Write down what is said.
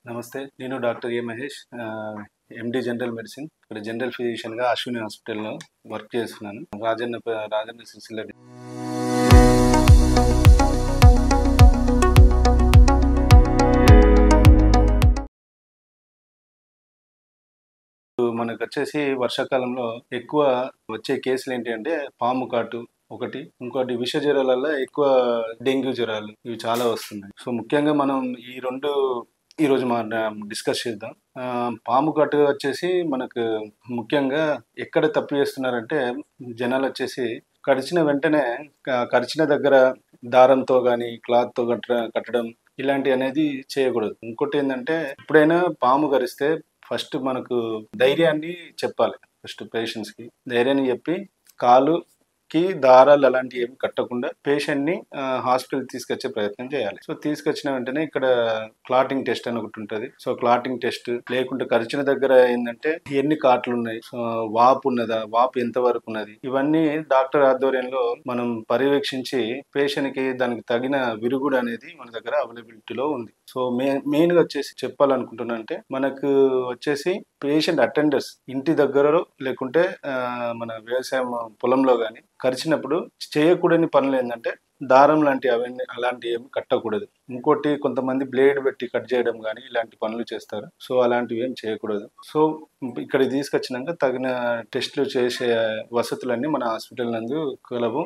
నమస్తే. నేను doctor Mahesh. MD general medicine. ఇక్కడ జనరల్ ఫిజిషియన్‌గా అశ్విని హాస్పిటల్‌లో వర్క్ చేస్తున్నాను. రాజన్న సిరిసిల్ల మనకొచ్చేసి వర్షాకాలంలో ఎక్కువ వచ్చే కేసులేంటి అంటే పాము కాటు ఒకటి. ఇంకోటి విష జ్వరాలల్ల ఎక్కువ డెంగ్యూ జ్వరాలు ఇవి చాలా వస్తున్నాయి. సో, ముఖ్యంగా మనం ఈ 2 ఈరోజు డిస్కస్ చేద్దాం. పాము కాటు వచ్చేసి మనకు ముఖ్యంగా ఎక్కడ తప్పు చేస్తున్నారంటే జనాలొచ్చేసి కరిచిన వెంటనే కరిచిన దగ్గర దారంతో గానీ, క్లాత్‌తో కట్టడం ఇలాంటియనేది చేయకూడదు. ఇంకోటేందంటే ఎప్పుడైనా పాము కరిస్తే ఫస్ట్ మనకు ధైర్యాన్ని చెప్పాలి. ఫస్ట్ పేషెంట్స్‌కి. ధైర్యాన్ని చెప్పి కాలుకి దారాలు అలాంటివి ఏమి కట్టకుండా పేషెంట్‌ని హాస్పిటల్‌కి తీసుకొచ్చే ప్రయత్నం చేయాలి. సో, తీసుకొచ్చిన వెంటనే ఇక్కడ క్లాటింగ్ టెస్ట్ అని ఒకటుంటది. సో, క్లాటింగ్ టెస్ట్ లేకుంటే కరిచిన దగ్గర ఏందంటే ఎన్ని కాట్లున్నాయి? సో, వాపు ఉన్నదా? వాపు ఎంత వరకు ఉన్నది? ఇవన్నీ డాక్టర్ ఆధ్వర్యంలో మనం పర్యవేక్షించి పేషెంట్‌కి దానికి తగిన విరుగుడు అనేది మన దగ్గర అవైలబిలిటీలో ఉంది. సో, మెయిన్‌గా వచ్చేసి చెప్పాలనుకుంటున్నానంటే మనకు వచ్చేసి పేషెంట్ అటెండర్స్ ఇంటి దగ్గరలో లేకుంటే మన వ్యవసాయం పొలంలో గాని కరిచినప్పుడు చేయకూడని పనులేందంటే దారం అలాంటియేమి కట్టకూడదు. ఇంకోటి కొంతమంది బ్లేడ్ పెట్టి కట్ చేయడం గాని ఇలాంటి పనులు చేస్తారు. సో, అలాంటివేం చేయకూడదు. సో, ఇక్కడికి తీసుకొచ్చినంక తగిన టెస్ట్‌లు చేసే వసతులన్నీ మన హాస్పిటల్ నందు కలవు.